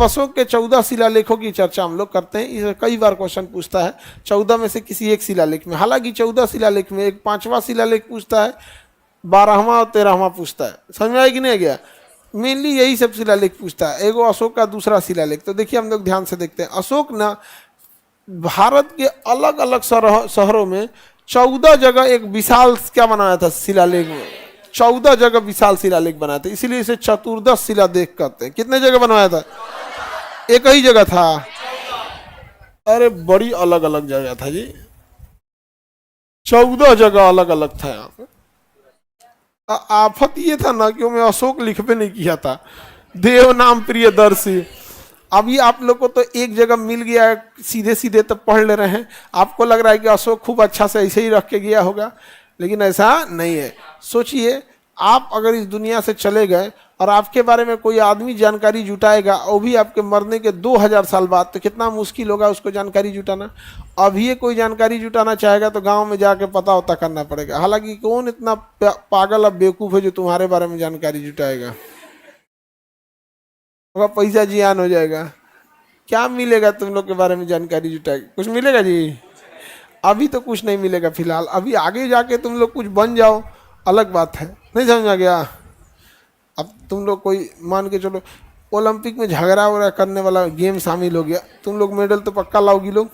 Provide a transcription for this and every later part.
अब अशोक के 14 शिलालेखों की चर्चा हम लोग करते हैं। इसे कई बार क्वेश्चन पूछता है 14 में से किसी एक शिलालेख में, हालांकि 14 शिलालेख में एक 5वां शिलालेख पूछता है, 12वां और 13वां पूछता है। समझ में आया कि नहीं गया? मेनली यही सब शिलालेख पूछता है। एगो अशोक का दूसरा शिलालेख, तो देखिए हम लोग ध्यान से देखते हैं। अशोक ना भारत के अलग अलग शहरों में 14 जगह एक विशाल क्या बनाया था शिलालेख में, 14 जगह विशाल शिलालेख बनाए थे, इसीलिए इसे चतुर्दश शिलालेख कहते हैं। कितने जगह बनवाया था? एक ही जगह था? अरे बड़ी अलग अलग जगह था जी, 14 जगह अलग अलग था। यहाँ पे आफत ये था ना कि मैं अशोक लिखबे नहीं किया था, देव नाम प्रियदर्शी। अभी आप लोग को तो एक जगह मिल गया है, सीधे सीधे तो पढ़ ले रहे हैं, आपको लग रहा है कि अशोक खूब अच्छा से ऐसे ही रख के गया होगा, लेकिन ऐसा नहीं है। सोचिए आप अगर इस दुनिया से चले गए और आपके बारे में कोई आदमी जानकारी जुटाएगा, और भी आपके मरने के 2000 साल बाद, तो कितना मुश्किल होगा उसको जानकारी जुटाना। अभी ये कोई जानकारी जुटाना चाहेगा तो गांव में जाके पता होता करना पड़ेगा। हालांकि कौन इतना पागल और बेवकूफ़ है जो तुम्हारे बारे में जानकारी जुटाएगा? पैसा जियान हो जाएगा। क्या मिलेगा तुम लोग के बारे में जानकारी जुटाएगा? कुछ मिलेगा जी? अभी तो कुछ नहीं मिलेगा फिलहाल। अभी आगे जाके तुम लोग कुछ बन जाओ अलग बात है। नहीं समझ में गया? अब तुम लोग कोई मान के चलो ओलंपिक में झगड़ा वगड़ा करने वाला गेम शामिल हो गया, तुम लोग मेडल तो पक्का लाओगी लोग,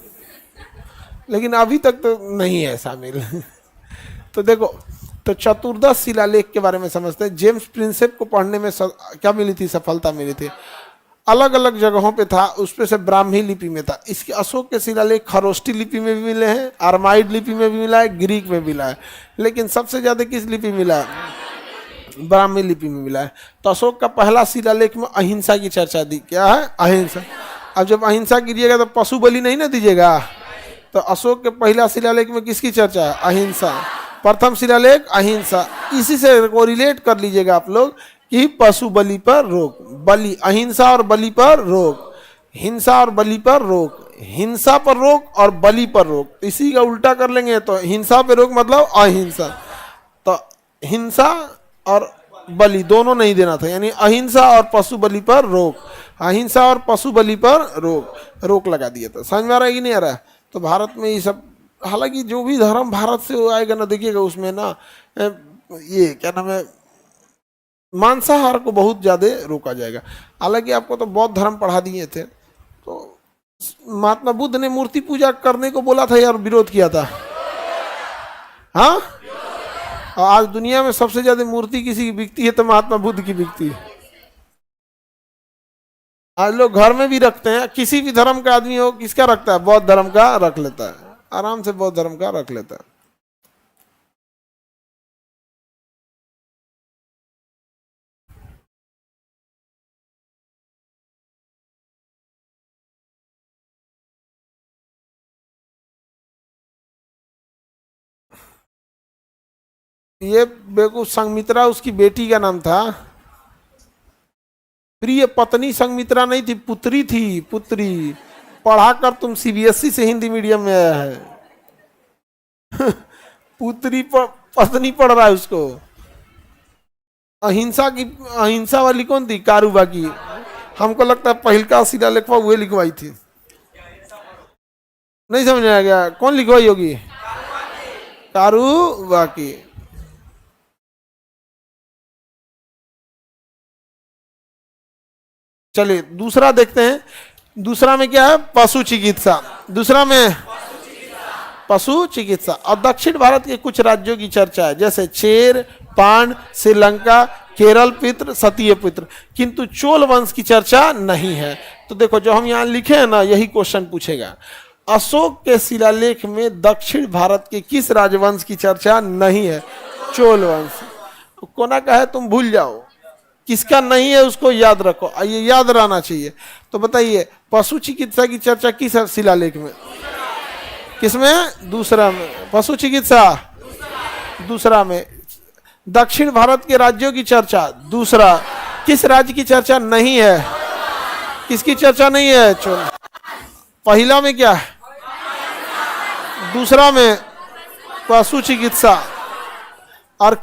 लेकिन अभी तक तो नहीं है शामिल। तो देखो, तो चतुर्दश शिलालेख के बारे में समझते हैं। जेम्स प्रिंसेप को पढ़ने में क्या मिली थी? सफलता मिली थी। अलग अलग जगहों पे था, उसपे से ब्राह्मी लिपि में था। इसके अशोक के शिलालेख खरोष्टी लिपि में भी मिले हैं, अरमाइड लिपि में भी मिला है, ग्रीक में मिला है, लेकिन सबसे ज़्यादा किस लिपि में मिला है? ब्राह्मी लिपि में मिला है। तो अशोक का पहला शिलालेख में अहिंसा की चर्चा दी। क्या है? अहिंसा। अब जब अहिंसा कीजिएगा तो पशु बलि नहीं ना दीजिएगा। तो अशोक के पहला शिलालेख में किसकी चर्चा है? अहिंसा। प्रथम शिलालेख अहिंसा। इसी से कोरिलेट कर लीजिएगा आप लोग कि पशु बलि पर रोक, बलि, अहिंसा और बलि पर रोक, हिंसा और बलि पर रोक, हिंसा पर रोक और बलि पर रोक। इसी का उल्टा कर लेंगे तो हिंसा पर रोक मतलब अहिंसा। तो हिंसा और बलि दोनों नहीं देना था, यानी अहिंसा और पशु बलि पर रोक, अहिंसा और पशु बलि पर रोक लगा दिया था। समझ में आ रहा है कि नहीं आ रहा है? तो भारत में ये सब, हालांकि जो भी धर्म भारत से आएगा ना, देखिएगा उसमें ना ये क्या नाम है, मांसाहार को बहुत ज़्यादा रोका जाएगा। हालांकि आपको तो बौद्ध धर्म पढ़ा दिए थे, तो महात्मा बुद्ध ने मूर्ति पूजा करने को बोला था यार, विरोध किया था। हाँ, और आज दुनिया में सबसे ज्यादा मूर्ति किसी की बिकती है तो महात्मा बुद्ध की बिकती है। आज लोग घर में भी रखते हैं, किसी भी धर्म का आदमी हो, किसका रखता है? बौद्ध धर्म का रख लेता है, आराम से बौद्ध धर्म का रख लेता है। ये बेवकूफ संघमित्रा उसकी बेटी का नाम था। प्रिय पत्नी संघमित्रा नहीं थी, पुत्री थी, पुत्री। पढ़ाकर तुम सीबीएसई से हिंदी मीडियम में आया है। पुत्री पत्नी पढ़ रहा है उसको। अहिंसा वाली कौन थी? कारूबा की। हमको लगता है पहिलका शिलालेख वो लिखवाई थी। नहीं समझ में आ गया? कौन लिखवाई होगी? कारूबा की। चलिए दूसरा देखते हैं। दूसरा में क्या है? पशु चिकित्सा। दूसरा में पशु चिकित्सा। और दक्षिण भारत के कुछ राज्यों की चर्चा है, जैसे चेर, पांड, श्रीलंका, केरल पित्र, सतीय पित्र, किंतु चोल वंश की चर्चा नहीं है। तो देखो जो हम यहाँ लिखे हैं ना, यही क्वेश्चन पूछेगा। अशोक के शिलालेख में दक्षिण भारत के किस राजवंश की चर्चा नहीं है? चोल वंश। कोना का है तुम भूल जाओ, किसका नहीं है उसको याद रखो, ये याद रहना चाहिए। तो बताइए पशु चिकित्सा की चर्चा किस शिलालेख में? किसमें? दूसरा में। पशु चिकित्सा दूसरा में। दक्षिण भारत के राज्यों की चर्चा दूसरा। किस राज्य की चर्चा नहीं है? किसकी चर्चा नहीं है? चलो पहला में क्या है? दूसरा में पशु चिकित्सा। और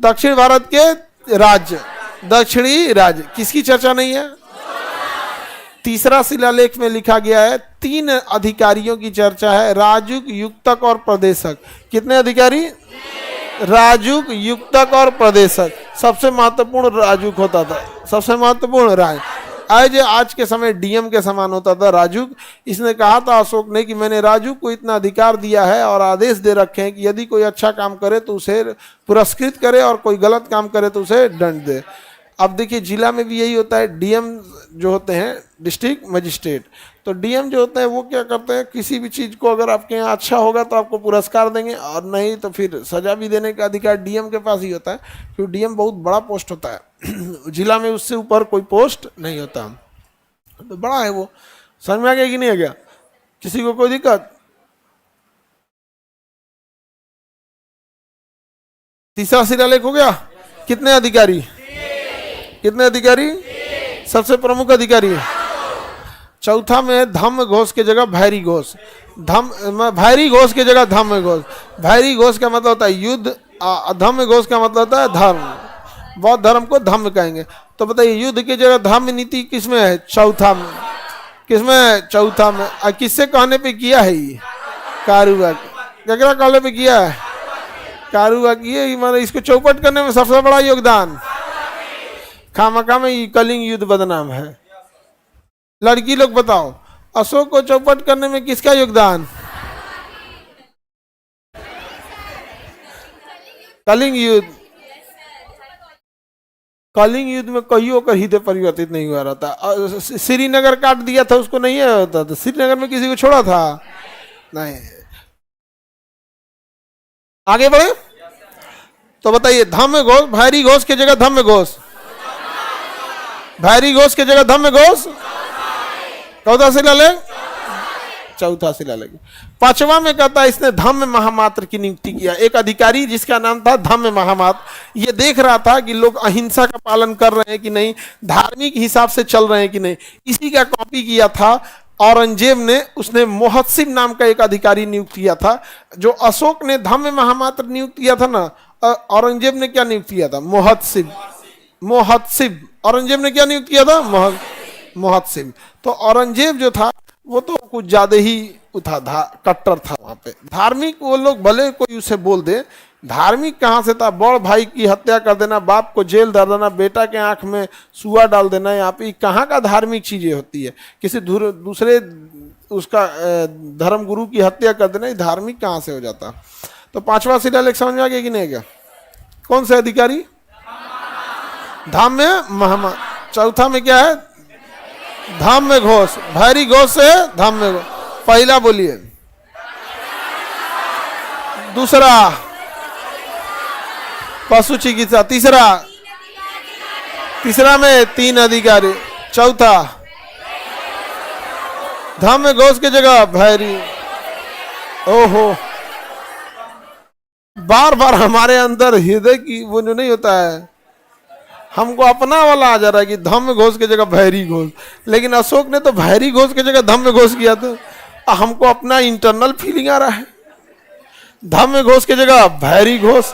दक्षिण भारत के राज्य, दक्षिणी राज्य, किसकी चर्चा नहीं है? तीसरा शिलालेख में लिखा गया है 3 अधिकारियों की चर्चा है, राजुक, युक्तक और प्रदेशक। कितने अधिकारी? राजुक, युक्तक और प्रदेशक। सबसे महत्वपूर्ण राजुक होता था, सबसे महत्वपूर्ण राज। आज के समय डीएम के समान होता था राजुक। इसने कहा था अशोक ने कि मैंने राजुक को इतना अधिकार दिया है और आदेश दे रखे हैं कि यदि कोई अच्छा काम करे तो उसे पुरस्कृत करे और कोई गलत काम करे तो उसे दंड दे। अब देखिए जिला में भी यही होता है, डीएम जो होते हैं डिस्ट्रिक्ट मजिस्ट्रेट, तो डीएम जो होते हैं वो क्या करते हैं, किसी भी चीज़ को अगर आपके यहाँ अच्छा होगा तो आपको पुरस्कार देंगे और नहीं तो फिर सजा भी देने का अधिकार डीएम के पास ही होता है, क्योंकि डीएम बहुत बड़ा पोस्ट होता है जिला में उससे ऊपर कोई पोस्ट नहीं होता, तो बड़ा है वो। समझ में आ गया कि नहीं आ गया? किसी को कोई दिक्कत? तीसरा शिलालेख हो गया। कितने अधिकारी? कितने अधिकारी? सबसे प्रमुख अधिकारी है। चौथा में धम्म घोष की जगह भैरी घोष। भैरी घोष की जगह धम्म घोष। भैरी घोष का मतलब होता है युद्ध, धम्म घोष का मतलब होता है धर्म। बौद्ध धर्म को धम्म कहेंगे। तो बताइए युद्ध की जगह धम्म नीति किसमें है? चौथा में। किसमें? चौथा में। किससे कहने पे किया है ये? कारुआ। क्या कहने पे किया है? कारुआ की। माने इसको चौपट करने में सबसे बड़ा योगदान। खामखा में कलिंग युद्ध बदनाम है। लड़की लोग बताओ, अशोक को चौपट करने में किसका योगदान? कलिंग युद्ध। कलिंग युद्ध में कईयों का हृदय परिवर्तित नहीं हुआ रहता। श्रीनगर काट दिया था, उसको नहीं होता था। श्रीनगर में किसी को छोड़ा था? नहीं। आगे बढ़े तो बताइए, धम्म घोष, भैरी घोष की जगह धम्म घोष। भैरी घोष की जगह धम्म घोष। चौथा शिलालेख। चौथा शिलालेख। पांचवा में कहता है इसने धम्म महामात्र की नियुक्ति किया। एक अधिकारी जिसका नाम था धम्म महामात्र, ये देख रहा था कि लोग अहिंसा का पालन कर रहे हैं कि नहीं, धार्मिक हिसाब से चल रहे हैं कि नहीं। इसी का कॉपी किया था औरंगजेब ने। उसने मोहत्सिब नाम का एक अधिकारी नियुक्त किया था। जो अशोक ने धम्म महामात्र नियुक्त किया था ना, औरंगजेब ने क्या नियुक्त किया था? मोहत्सिब। मोहत्सिब। औरंगजेब ने क्या नियुक्त किया था? मोहत्सिब। तो औरंगजेब जो था वो तो कुछ ज्यादा ही कट्टर था। वहां पे धार्मिक वो लोग भले कोई उसे बोल दे, धार्मिक कहाँ से था? बड़ भाई की हत्या कर देना, बाप को जेल डाल देना, बेटा के आंख में सुआ डाल देना, यहाँ पे कहाँ का धार्मिक चीजें होती है? किसी दूसरे उसका धर्म गुरु की हत्या कर देना, धार्मिक कहाँ से हो जाता? तो पांचवा शिलालेख समझ में आ गया कि नहीं गया? कौन से अधिकारी? धम्म महामा। चौथा में क्या है? धम्म घोष। भैरी घोष से धम्म घोष। पहला बोलिए। दूसरा पशु चिकित्सा। तीसरा में 3 अधिकारी। चौथा धम्म घोष की जगह भैरी। ओहो, बार बार हमारे अंदर हृदय की वो जो नहीं होता है, हमको अपना वाला आ जा रहा है कि धम्म घोष की जगह भैरी घोष। लेकिन अशोक ने तो भैरी घोष की जगह धम्म घोष किया था। हमको अपना इंटरनल फीलिंग आ रहा है, धम्म घोष की जगह भैरी घोष।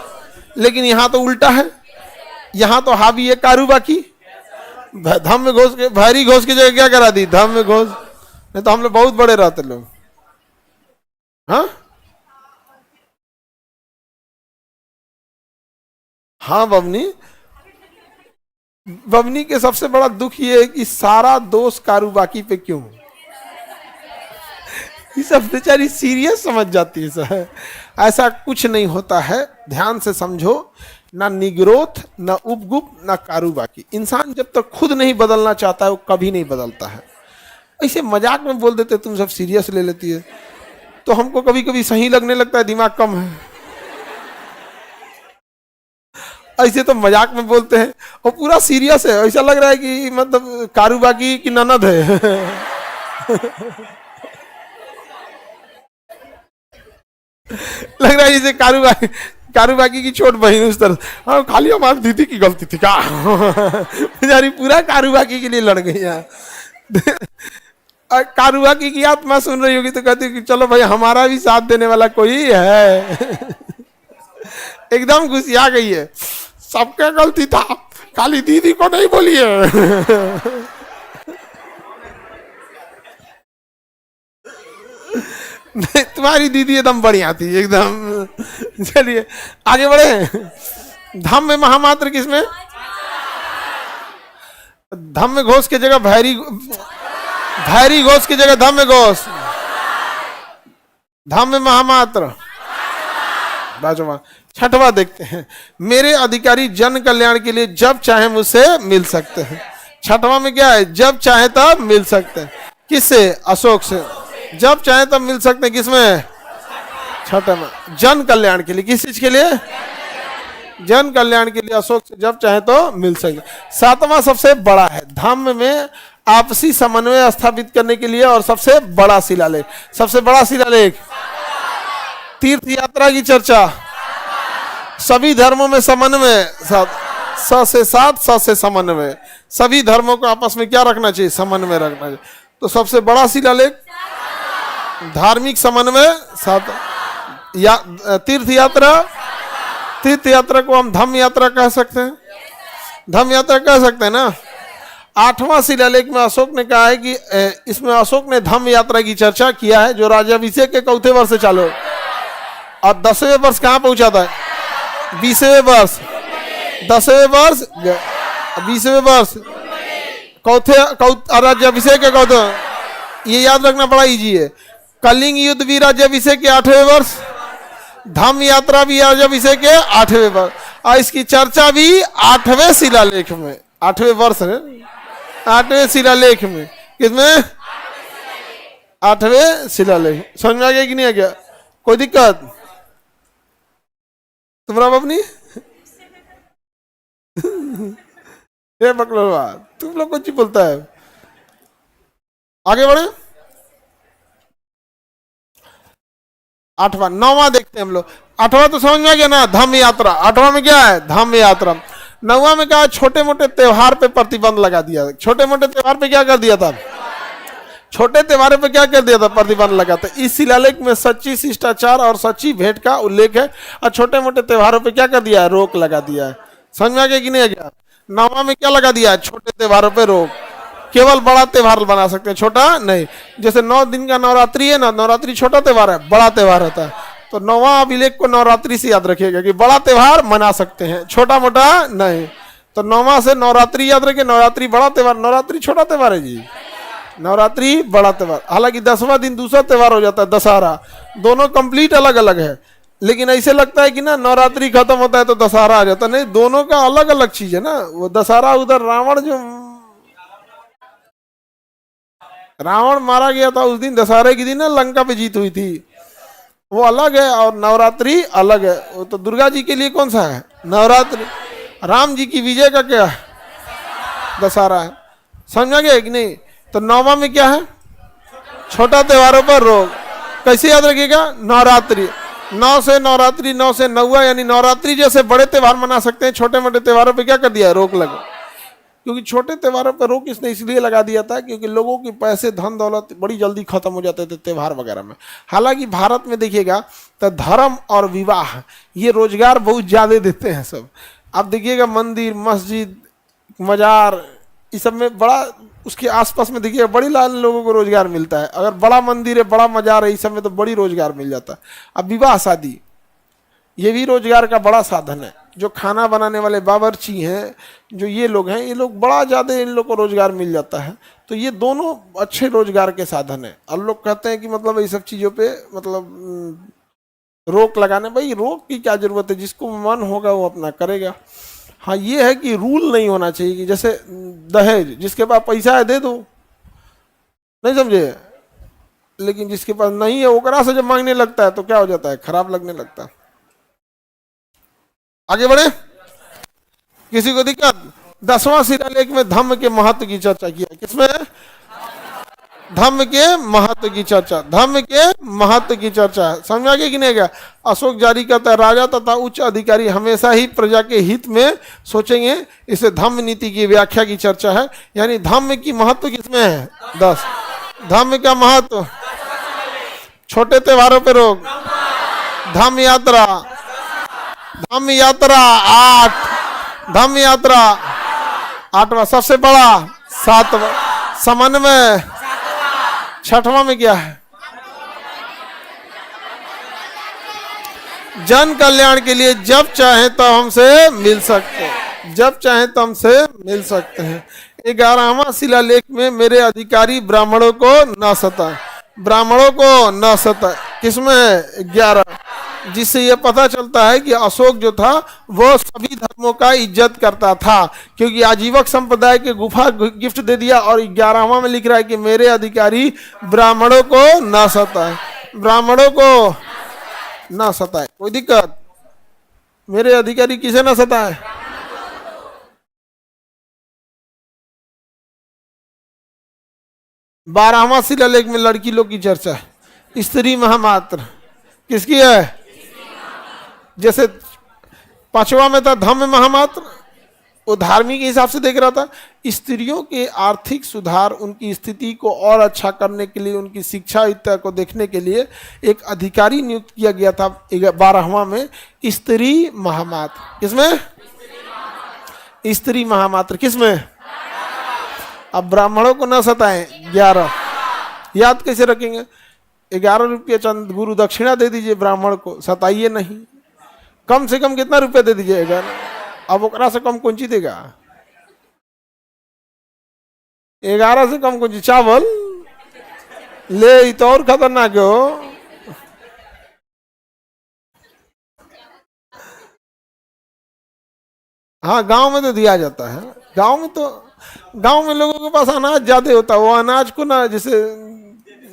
लेकिन यहाँ तो उल्टा है, यहाँ तो हावी है कारुबा की। धम्म घोष के भैरी घोष की जगह क्या करा दी? धम्म घोष। नहीं तो हम लोग बहुत बड़े रहते लोग। हाँ बबनी के सबसे बड़ा दुख ये है कि सारा दोष कारुबाकी पे क्यों? ये सब बेचारी सीरियस समझ जाती है सर। ऐसा कुछ नहीं होता है, ध्यान से समझो। ना निग्रोथ, ना उपगुप, ना कारुबाकी। इंसान जब तक खुद नहीं बदलना चाहता है वो कभी नहीं बदलता है। ऐसे मजाक में बोल देते तुम सब सीरियस ले लेती है, तो हमको कभी कभी सही लगने लगता है दिमाग कम है। ऐसे तो मजाक में बोलते हैं, वो पूरा सीरियस है। ऐसा लग रहा है कि मतलब कारुबाकी की ननद है। लग रहा है जैसे कारुबाकी की छोट बहन उस तरह। हाँ, खाली हमारी दीदी की गलती थी क्या? बेचारी पूरा कारुबाकी के लिए लड़ गई यहाँ। कारुबाकी की आत्मा सुन रही होगी तो कहती कि चलो भाई हमारा भी साथ देने वाला कोई है। एकदम घुसिया गई है, सबका गलती था, खाली दीदी को नहीं बोलिए। नहीं, तुम्हारी दीदी एकदम बढ़िया थी एकदम। चलिए आगे बढ़े। धम में महामात्र किसमें? धम में घोष की जगह भैरी, भैरी घोष की जगह धम में घोष। धम में महामात्र। बाजवा छठवा देखते हैं, मेरे अधिकारी जन कल्याण के लिए जब चाहे मुझसे मिल सकते हैं। छठवा में क्या है? जब चाहे तब मिल सकते हैं। किससे? अशोक से। जब चाहे तब मिल सकते हैं किसमें? छठा में जन कल्याण के लिए। किस चीज के लिए? जन कल्याण के लिए अशोक से जब चाहे तो मिल सकते। सातवां सबसे बड़ा है, धम्म में आपसी समन्वय स्थापित करने के लिए और सबसे बड़ा शिलालेख। सबसे बड़ा शिलालेख तीर्थ यात्रा की चर्चा, सभी धर्मों में समन्वय, स से साथ, स से समन्वय। सभी धर्मों को आपस में क्या रखना चाहिए? समन्वय रखना चाहिए। तो सबसे बड़ा शिलालेख धार्मिक समन्वय साथ तीर्थ यात्रा। तीर्थ यात्रा को हम धम्म यात्रा कह सकते हैं, धम्म यात्रा कह सकते हैं ना। आठवां शिलालेख में अशोक ने कहा है कि इसमें अशोक ने धम्म यात्रा की चर्चा किया है जो राज्याभिषेक के चौथे वर्ष से चालू, और 10वें वर्ष कहाँ पहुंचा था? 20वें वर्ष, 10वें वर्ष, 20वें वर्ष राज्याभिषेक के चौथे। ये याद रखना बड़ा इजी है। कलिंग युद्ध भी राज्याभिषेक के 8वें वर्ष, धम्म यात्रा भी राज्याभिषेक के 8वें वर्ष, और इसकी चर्चा भी 8वें शिलालेख में। 8वें वर्ष है, 8वें शिलालेख में। किसमें? 8वें शिलालेख। समझ में आ गया कि नहीं आ गया? कोई दिक्कत? तुम्हारा अपनी ये बकलोवा, तुम लोग कुछ बोलता है। आगे बढ़े। 8वां, 9वां देखते हैं हम लोग। 8वां तो समझ में आ गया ना, धम्म यात्रा। 8वां में क्या है? धम्म यात्रा। 9वां में क्या? छोटे मोटे त्योहार पे प्रतिबंध लगा दिया। छोटे मोटे त्योहार पे क्या कर दिया था? छोटे त्योहारों पे क्या कर दिया था? प्रतिबंध लगा था। इस शिलालेख में सच्ची शिष्टाचार और सच्ची भेंट का उल्लेख है, और छोटे मोटे त्योहारों पे क्या कर दिया है? रोक लगा दिया है। समझ में आ गया कि नहीं आ गया? 9वां में क्या लगा दिया है? छोटे त्योहारों पे रोक। केवल बड़ा त्योहार बना सकते हैं, छोटा नहीं। जैसे 9 दिन का नवरात्रि है ना, नवरात्रि छोटा त्योहार है, बड़ा त्योहार होता है। तो 9वां अभिलेख को नवरात्रि से याद रखिएगा कि बड़ा त्योहार मना सकते हैं, छोटा मोटा नहीं। तो 9वां से नवरात्रि याद रखिए। नवरात्रि बड़ा त्योहार, नवरात्रि छोटा त्योहार है जी, नवरात्रि बड़ा त्योहार। हालांकि 10वां दिन दूसरा त्योहार हो जाता है, दशहरा। दोनों कंप्लीट अलग अलग है, लेकिन ऐसे लगता है कि ना नवरात्रि खत्म होता है तो दशहरा आ जाता है। नहीं, दोनों का अलग अलग चीज है ना। वो दशहरा उधर रावण जो रावण मारा गया था उस दिन, दशहरे के दिन ना लंका पे जीत हुई थी, वो अलग है, और नवरात्रि अलग है। वो तो दुर्गा जी के लिए कौन सा है? नवरात्रि। राम जी की विजय का क्या है? दशहरा है। समझा गया कि नहीं? तो 9वां में क्या है? छोटा त्योहारों पर रोक। कैसे याद रखिएगा? नवरात्रि। 9 से नवरात्रि, 9 से 9वां, यानी नवरात्रि जैसे बड़े त्योहार मना सकते हैं, छोटे मोटे त्योहारों पे क्या कर दिया? रोक लगा। क्योंकि छोटे त्योहारों पर रोक इसने इसलिए लगा दिया था क्योंकि लोगों के पैसे, धन दौलत बड़ी जल्दी खत्म हो जाते थे त्योहार वगैरह में। हालांकि भारत में देखिएगा तो धर्म और विवाह ये रोजगार बहुत ज़्यादा देते हैं सब। आप देखिएगा मंदिर, मस्जिद, मजार, इस सब में बड़ा, उसके आसपास में देखिए बड़ी लाल लोगों को रोजगार मिलता है। अगर बड़ा मंदिर है, बड़ा मजार है, इस सब में तो बड़ी रोजगार मिल जाता है। अब विवाह शादी ये भी रोजगार का बड़ा साधन है। जो खाना बनाने वाले बावर्ची हैं, जो ये लोग हैं, ये लोग बड़ा ज़्यादा इन लोग को रोजगार मिल जाता है। तो ये दोनों अच्छे रोजगार के साधन है। और लोग कहते हैं कि मतलब ये सब चीज़ों पे मतलब रोक लगाने, भाई रोक की क्या जरूरत है? जिसको मन होगा वो अपना करेगा। हाँ ये है कि रूल नहीं होना चाहिए कि जैसे दहेज, जिसके पास पैसा है दे दो, नहीं समझे, लेकिन जिसके पास नहीं है ओकरा से जब मांगने लगता है तो क्या हो जाता है? खराब लगने लगता है। आगे बढ़े। किसी को दिक्कत? 10वां शिलालेख में धम्म के महत्व की चर्चा किया। किसमें? धम्म के महत्व की चर्चा। धम्म के महत्व की चर्चा है। समझ आ गया कि नहीं गया? अशोक जारी करता है, राजा तथा उच्च अधिकारी हमेशा ही प्रजा के हित में सोचेंगे। इसे धम्म नीति की व्याख्या की चर्चा है। यानी धम्म की महत्व किसमें है? 10। धम्म का महत्व, छोटे त्योहारों पर रोक, धम्म यात्रा, धम्म यात्रा 8, धम्म यात्रा 8वां, सबसे बड़ा 7वां, समन्वय 6वां में क्या है? जन कल्याण के लिए जब चाहे तो हमसे मिल सकते हैं, जब चाहे तो हमसे मिल सकते हैं। 11वां शिलालेख में मेरे अधिकारी ब्राह्मणों को न सताए, ब्राह्मणों को न सताए, किसमें है 11, जिससे यह पता चलता है कि अशोक जो था वो सभी धर्मों का इज्जत करता था, क्योंकि आजीवक संप्रदाय के गुफा गिफ्ट दे दिया और 11वां में लिख रहा है कि मेरे अधिकारी ब्राह्मणों को न सताए, ब्राह्मणों को ना सताए। कोई दिक्कत? मेरे अधिकारी किसे ना सताए? 12वां शिलालेख में लड़की लोग की चर्चा है, स्त्री महामात्र किसकी है? जैसे 5वां में था धम्म महामात्र, वो धार्मिक के हिसाब से देख रहा था। स्त्रियों के आर्थिक सुधार, उनकी स्थिति को और अच्छा करने के लिए, उनकी शिक्षा इत्यादि को देखने के लिए एक अधिकारी नियुक्त किया गया था 12वां में, स्त्री महामात्र। किसमें? स्त्री महामात्र किसमें? अब ब्राह्मणों को न सताएं 11, याद कैसे रखेंगे? 11 रुपये चंद गुरु दक्षिणा दे दीजिए ब्राह्मण को, सताइए नहीं। कम से कम कितना रुपया दे दीजिएगा? अब ओकरा से कम कौन ची देगा? 11 से कम कौन ची? चावल ले तो और खतरनाक हो। हाँ, गांव में तो दिया जाता है, गांव में तो, गांव में लोगों के पास अनाज ज्यादा होता है, वो अनाज को ना जैसे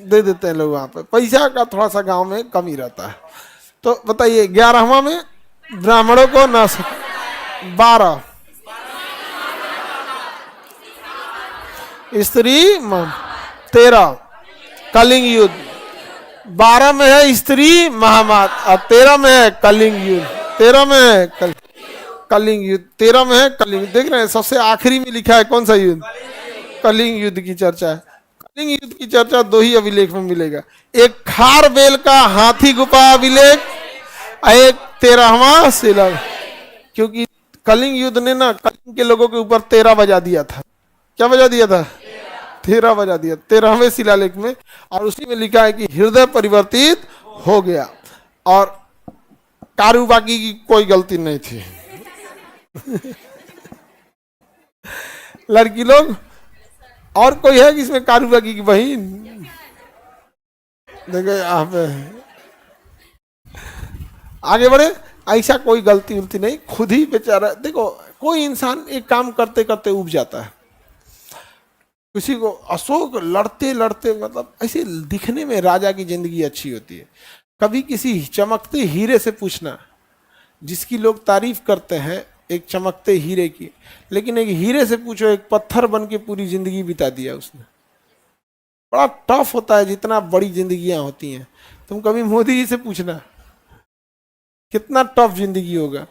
दे देते हैं लोग, वहां पे पैसा का थोड़ा सा गांव में कमी रहता है। तो बताइए 11वां में ब्राह्मणों को न 12 स्त्री 13 कलिंग युद्ध, 12 में है स्त्री महामात और 13 में है कलिंग युद्ध, 13 में है कलिंग युद्ध, 13 में है कलिंग। देख रहे हैं सबसे आखिरी में लिखा है कौन सा युद्ध? कलिंग युद्ध की चर्चा है। कलिंग युद्ध की चर्चा 2 ही अभिलेख में मिलेगा, एक खारबेल का हाथी गुफा अभिलेख, एक 13वां शिलालेख। क्योंकि कलिंग युद्ध ने ना कलिंग के लोगों के ऊपर 13 बजा दिया था। क्या बजा दिया था? 13 बजा दिया 13वें शिलालेख में, और उसी में लिखा है कि हृदय परिवर्तित हो गया और कारूबाकी की कोई गलती नहीं थी। लड़की लोग, और कोई है कि इसमें कारूबाकी की बहन? देखो यहाँ पे आगे बढ़े, ऐसा कोई गलती उलती नहीं, खुद ही बेचारा। देखो कोई इंसान एक काम करते करते उब जाता है, किसी को अशोक लड़ते लड़ते, मतलब ऐसे दिखने में राजा की जिंदगी अच्छी होती है। कभी किसी चमकते हीरे से पूछना, जिसकी लोग तारीफ करते हैं एक चमकते हीरे की, लेकिन एक हीरे से पूछो एक पत्थर बन के पूरी जिंदगी बिता दिया उसने। बड़ा टफ होता है जितना बड़ी जिंदगियां होती हैं। तुम कभी मोदी जी से पूछना कितना टफ जिंदगी होगा।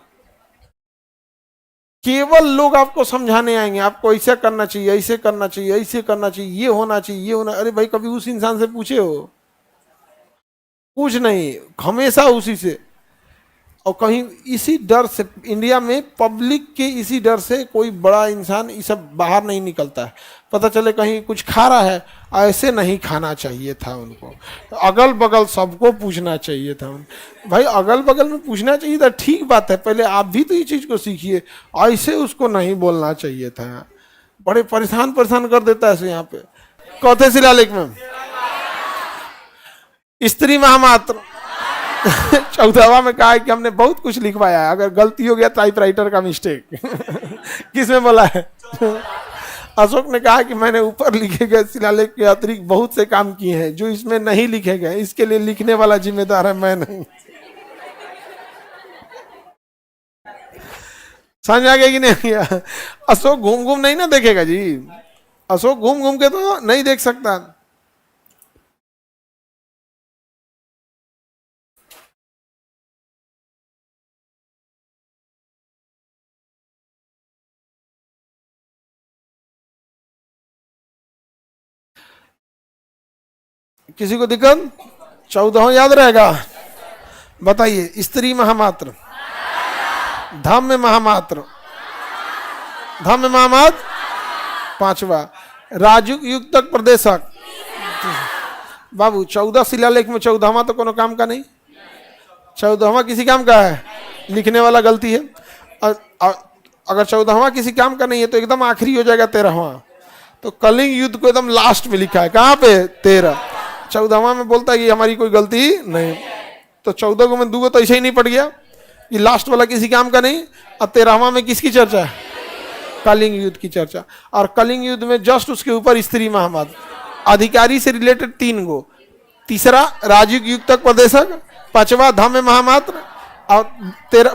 केवल लोग आपको समझाने आएंगे, आपको ऐसे करना चाहिए, ऐसे करना चाहिए, ऐसे करना चाहिए, ये होना चाहिए, ये होना। अरे भाई कभी उस इंसान से पूछे हो? कुछ नहीं, हमेशा उसी से। और कहीं इसी डर से, इंडिया में पब्लिक के इसी डर से कोई बड़ा इंसान ये सब बाहर नहीं निकलता है। पता चले कहीं कुछ खा रहा है, ऐसे नहीं खाना चाहिए था उनको, अगल बगल सबको पूछना चाहिए था। भाई अगल बगल में पूछना चाहिए था, ठीक बात है, पहले आप भी तो ये चीज़ को सीखिए, ऐसे उसको नहीं बोलना चाहिए था। बड़े परेशान कर देता है यहाँ पे। चौथे शिलालेख में स्त्री महामात्र 14वां में कहा है कि हमने बहुत कुछ लिखवाया है, अगर गलती हो गया टाइपराइटर का मिस्टेक। किसमें बोला है? अशोक ने कहा कि मैंने ऊपर लिखे गए शिलालेख के अतिरिक्त बहुत से काम किए हैं जो इसमें नहीं लिखे गए, इसके लिए लिखने वाला जिम्मेदार है, मैं नहीं। समझ आ गया कि नहीं? अशोक घूम घूम नहीं ना देखेगा जी, अशोक घूम घूम के तो नहीं देख सकता। किसी को दिक्कत? 14 याद रहेगा? बताइए। स्त्री महामात्र, धम्म महामात्र, धम्म महामात्र 5वां, राजयुक्तक प्रदेशक। बाबू 14 शिलालेख में 14वां तो कोनो काम का नहीं। 14वां किसी काम का है, लिखने वाला गलती है। अगर 14वां किसी काम का नहीं है तो एकदम आखिरी हो जाएगा 13वां। तो कलिंग युद्ध को एकदम लास्ट में लिखा है, कहाँ पे 13। 14वां में बोलता है कि हमारी कोई गलती नहीं। तो 14 को में 2 को तो ऐसे ही नहीं पड़ गया, ये लास्ट वाला किसी काम का नहीं। और 13वां में किसकी चर्चा है, कलिंग युद्ध की चर्चा। और कलिंग युद्ध में जस्ट उसके ऊपर स्त्री महामात्र, अधिकारी से रिलेटेड 3 गो, तीसरा राजयुग युक्तक प्रदेशक, 5वां धम्म महामात्र, और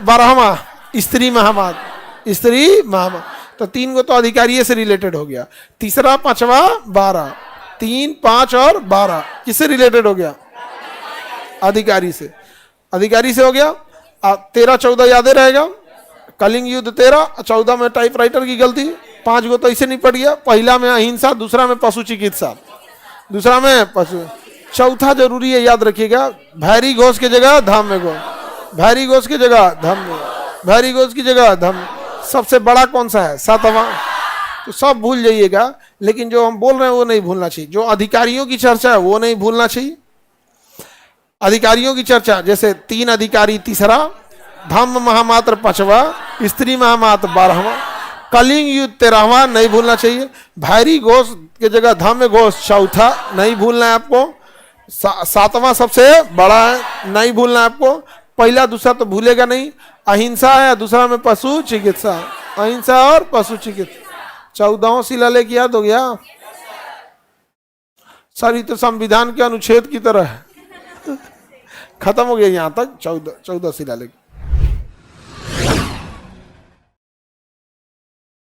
12वां स्त्री महामात्र, स्त्री महामात्र। तो 3 गो तो अधिकारी से रिलेटेड हो गया, तीसरा 5वां 12, 3 5 और 12 किससे रिलेटेड हो गया, अधिकारी से, अधिकारी से हो गया। 13 14 याद रहेगा, कलिंग युद्ध 13, 14 में टाइपराइटर की गलती, 5 गो तो ऐसे नहीं पड़ गया। पहला में अहिंसा, दूसरा में पशु चिकित्सा, दूसरा में पशु, चौथा जरूरी है याद रखिएगा, भैरी घोष की जगह धाम घोष, भैरी घोष की जगह धम, भैरी घोष की जगह धम। सबसे बड़ा कौन सा है, 7वां। तो सब भूल जाइएगा, लेकिन जो हम बोल रहे हैं वो नहीं भूलना चाहिए। जो अधिकारियों की चर्चा है वो नहीं भूलना चाहिए। अधिकारियों की चर्चा जैसे 3 अधिकारी तीसरा, धम्म महामात्र 5वां, स्त्री महामात्र 12वां, कलिंग युद्ध 13वां नहीं भूलना चाहिए, भैरी घोष की जगह धम्म घोष चौथा नहीं भूलना है आपको, 7वां सबसे बड़ा है नहीं भूलना है आपको। पहला दूसरा तो भूलेगा नहीं, अहिंसा है, दूसरा में पशु चिकित्सा, अहिंसा और पशु चिकित्सा। 14वां शिलालेख याद हो गया, सारी तो संविधान के अनुच्छेद की तरह है। खत्म हो गया यहाँ तक 14 शिलालेख।